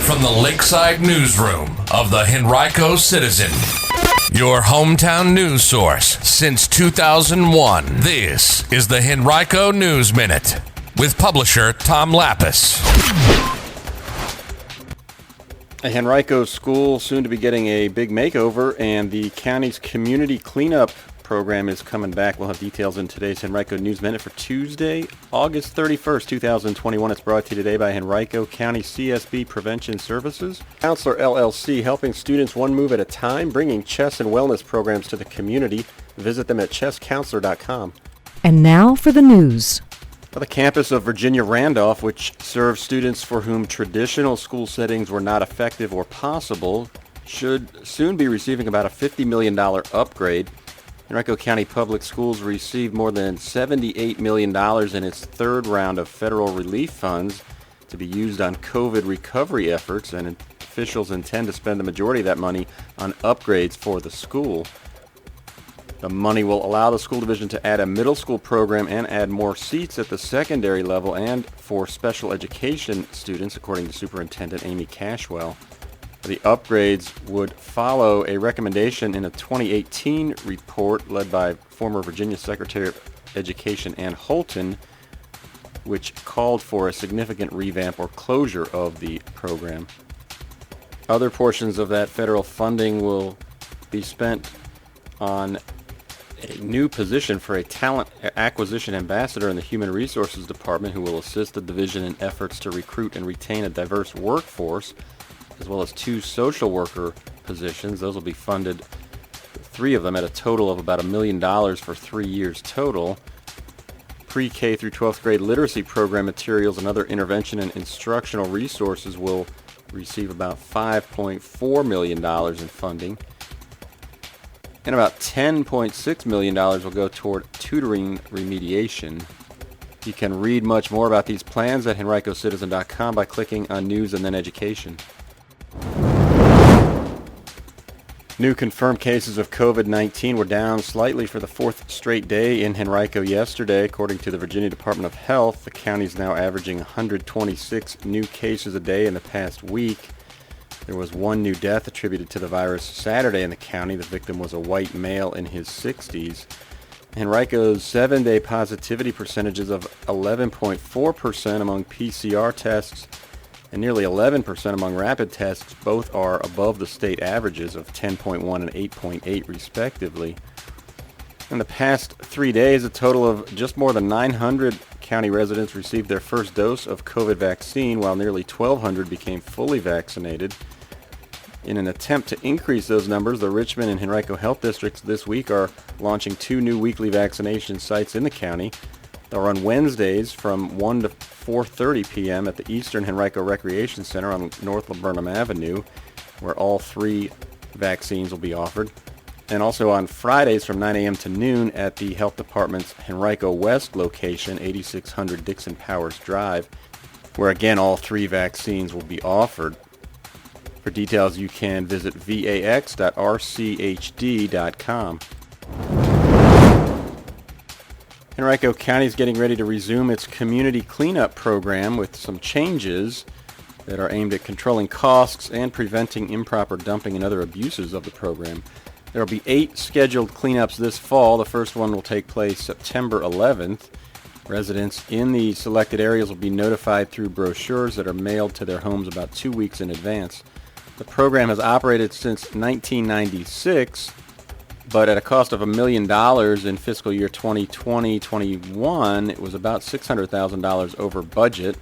from the Lakeside Newsroom of the Henrico Citizen, your hometown news source since 2001. This is the Henrico News Minute with publisher Tom Lapis. A Henrico school soon to be getting a big makeover, and the county's community cleanup program is coming back. We'll have details in today's Henrico News Minute for Tuesday, August 31st, 2021. It's brought to you today by Henrico County CSB Prevention Services. Counselor LLC, helping students one move at a time, bringing chess and wellness programs to the community. Visit them at chesscounselor.com. And now for the news. The campus of Virginia Randolph, which serves students for whom traditional school settings were not effective or possible, should soon be receiving about a $50 million upgrade. Henrico County Public Schools received more than $78 million in its third round of federal relief funds to be used on COVID recovery efforts, and officials intend to spend the majority of that money on upgrades for the school. The money will allow the school division to add a middle school program and add more seats at the secondary level and for special education students, according to Superintendent Amy Cashwell. The upgrades would follow a recommendation in a 2018 report led by former Virginia Secretary of Education Ann Holton, which called for a significant revamp or closure of the program. Other portions of that federal funding will be spent on a new position for a talent acquisition ambassador in the Human Resources Department who will assist the division in efforts to recruit and retain a diverse workforce, as well as 2 social worker positions. Those will be funded, 3 of them, at a total of about $1 million for 3 years total. Pre-K through 12th grade literacy program materials and other intervention and instructional resources will receive about $5.4 million in funding. And about $10.6 million will go toward tutoring remediation. You can read much more about these plans at henricocitizen.com by clicking on News and then Education. New confirmed cases of COVID-19 were down slightly for the 4th straight day in Henrico yesterday. According to the Virginia Department of Health, the county is now averaging 126 new cases a day in the past week. There was 1 new death attributed to the virus Saturday in the county. The victim was a white male in his 60s. Henrico's 7-day positivity percentages of 11.4% among PCR tests and nearly 11% among rapid tests both are above the state averages of 10.1 and 8.8 respectively. In the past 3 days, a total of just more than 900 county residents received their first dose of COVID vaccine, while nearly 1,200 became fully vaccinated. In an attempt to increase those numbers, the Richmond and Henrico Health Districts this week are launching 2 new weekly vaccination sites in the county. They'll run Wednesdays from 1 to 4:30 p.m. at the Eastern Henrico Recreation Center on North Laburnum Avenue, where all 3 vaccines will be offered. And also on Fridays from 9 a.m. to noon at the Health Department's Henrico West location, 8600 Dixon Powers Drive, where again all 3 vaccines will be offered. For details, you can visit vax.rchd.com. Henrico County is getting ready to resume its community cleanup program with some changes that are aimed at controlling costs and preventing improper dumping and other abuses of the program. There will be 8 scheduled cleanups this fall. The first one will take place September 11th. Residents in the selected areas will be notified through brochures that are mailed to their homes about 2 weeks in advance. The program has operated since 1996, but at a cost of $1 million in fiscal year 2020-21, it was about $600,000 over budget.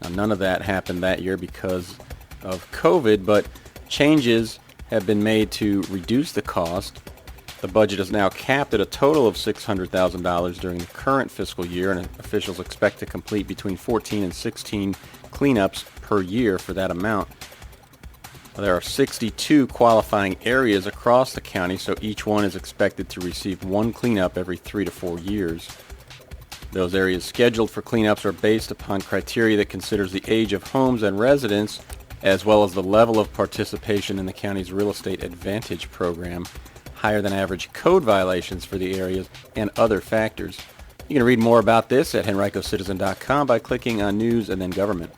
Now, none of that happened that year because of COVID, but changes have been made to reduce the cost. The budget is now capped at a total of $600,000 during the current fiscal year, and officials expect to complete between 14 and 16 cleanups per year for that amount. There are 62 qualifying areas across the county, so each one is expected to receive 1 cleanup every 3 to 4 years. Those areas scheduled for cleanups are based upon criteria that considers the age of homes and residents, as well as the level of participation in the county's Real Estate Advantage program, higher than average code violations for the areas, and other factors. You can read more about this at henricocitizen.com by clicking on News and then Government.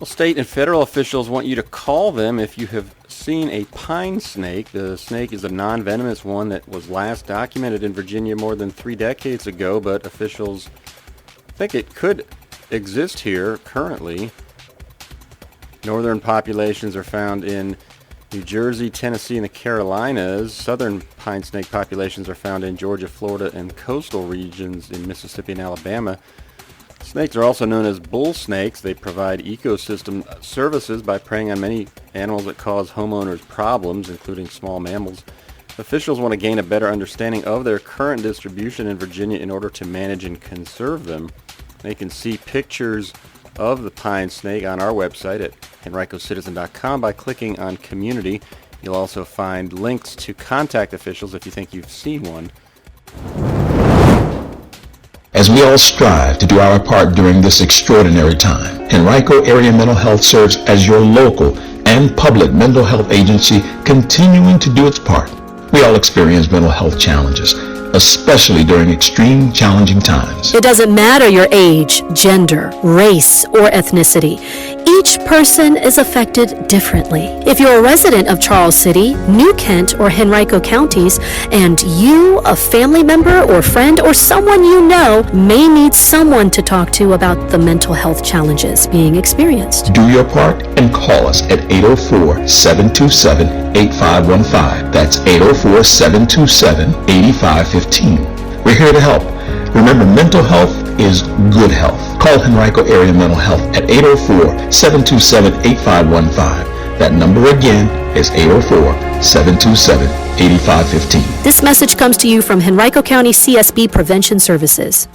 Well, state and federal officials want you to call them if you have seen a pine snake. The snake is a non-venomous one that was last documented in Virginia more than 3 decades ago, but officials think it could exist here currently. Northern populations are found in New Jersey, Tennessee, and the Carolinas. Southern pine snake populations are found in Georgia, Florida, and coastal regions in Mississippi and Alabama. Snakes are also known as bull snakes. They provide ecosystem services by preying on many animals that cause homeowners problems, including small mammals. Officials want to gain a better understanding of their current distribution in Virginia in order to manage and conserve them. They can see pictures of the pine snake on our website at henricocitizen.com by clicking on Community. You'll also find links to contact officials if you think you've seen one. As we all strive to do our part during this extraordinary time, Henrico Area Mental Health serves as your local and public mental health agency, continuing to do its part. We all experience mental health challenges, especially during extreme challenging times. It doesn't matter your age, gender, race, or ethnicity. Each person is affected differently. If you're a resident of Charles City, New Kent, or Henrico counties, and you, a family member or friend or someone you know, may need someone to talk to about the mental health challenges being experienced. Do your part and call us at 804-727-8515. That's 804-727-8515. We're here to help. Remember, mental health is good health. Call Henrico Area Mental Health at 804-727-8515. That number again is 804-727-8515. This message comes to you from Henrico County CSB Prevention Services.